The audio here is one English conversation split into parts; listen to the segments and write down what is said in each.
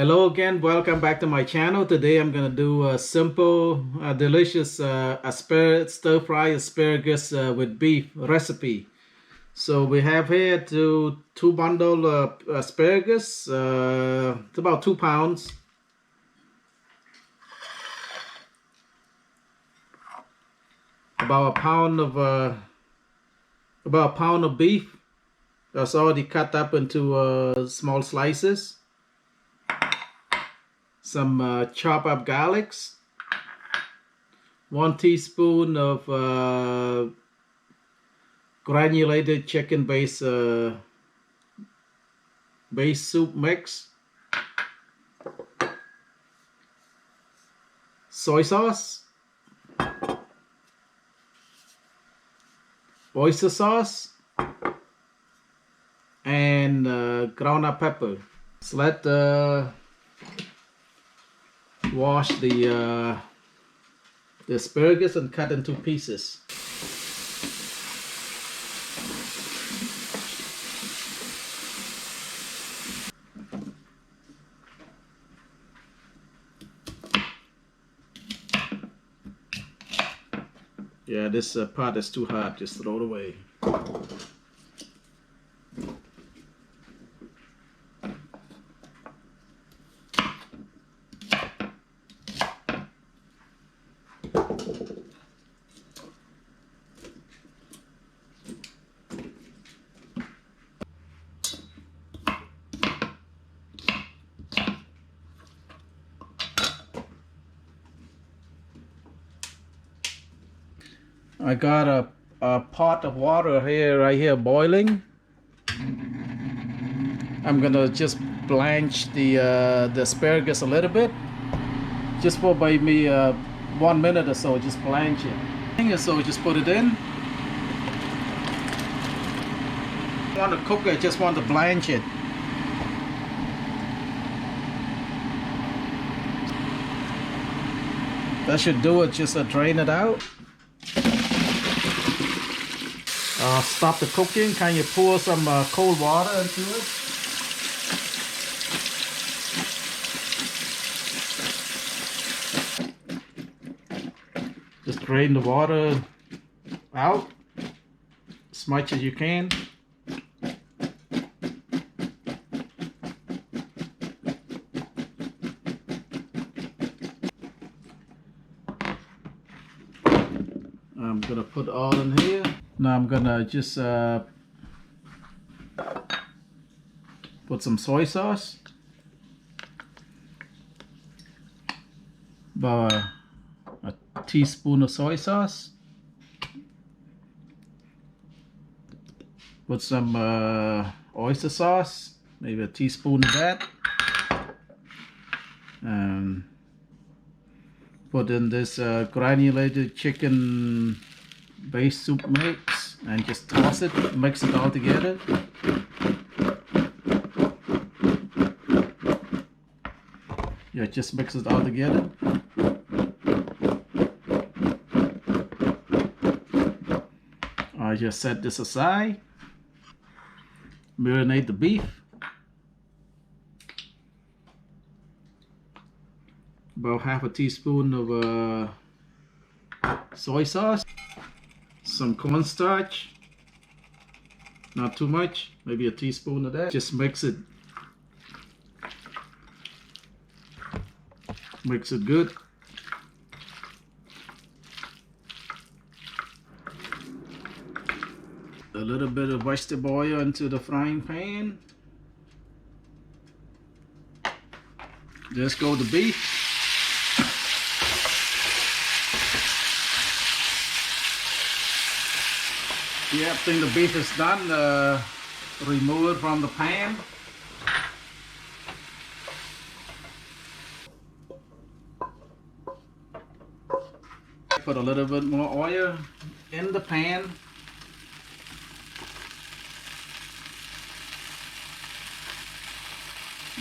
Hello again, welcome back to my channel. Today I'm gonna do a simple, delicious stir-fry asparagus with beef recipe. So we have here two bundle asparagus. It's about 2 pounds. About a pound of beef that's already cut up into small slices. Some chopped up garlics, 1 teaspoon of granulated chicken base soup mix, soy sauce, oyster sauce, and ground up pepper. So let wash the asparagus and cut into pieces. Yeah, this part is too hot, just throw it away. I got a pot of water right here boiling. I'm gonna just blanch the asparagus a little bit, just for maybe 1 minute or so. Just blanch it. So just put it in. I don't want to cook it, I just want to blanch it. That should do it. Just drain it out. Stop the cooking. Can you pour some cold water into it? Just drain the water out as much as you can. I'm gonna put all in here. Now I'm gonna just put some soy sauce, about a teaspoon of soy sauce. Put some oyster sauce, maybe a teaspoon of that, and put in this granulated chicken base soup mix and just toss it, mix it all together. Yeah, just mix it all together. I just set this aside. Marinate the beef. About half a teaspoon of soy sauce. Some cornstarch, not too much, maybe a teaspoon of that. Just mix it good. A little bit of vegetable oil into the frying pan. Just go the beef. Yeah, I think the beef is done. Remove it from the pan. Put a little bit more oil in the pan.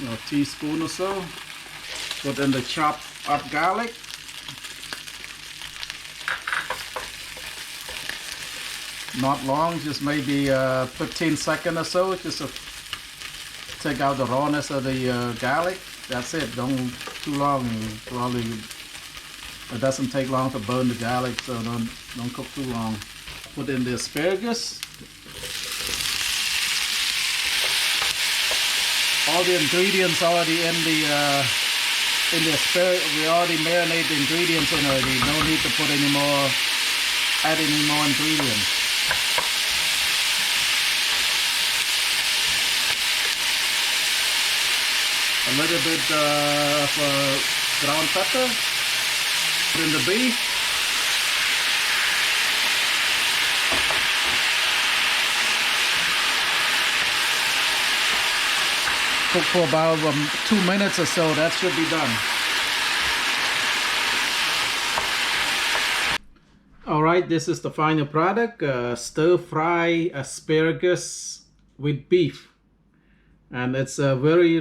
A teaspoon or so. Put in the chopped up garlic. Not long, just maybe 15 seconds or so, just to take out the rawness of the garlic. That's it. Don't too long. Probably it doesn't take long to burn the garlic, so don't cook too long. Put in the asparagus. All the ingredients already in the asparagus. We already marinate the ingredients in already. No need to put any more, add any more ingredients. A little bit of ground pepper. Put in the beef. Cook for about 2 minutes or so. That should be done. All right, this is the final product. Stir-fry asparagus with beef. And it's a very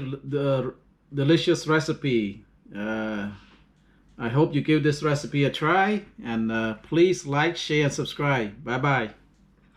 delicious recipe. I hope you give this recipe a try. And please like, share, and subscribe. Bye-bye.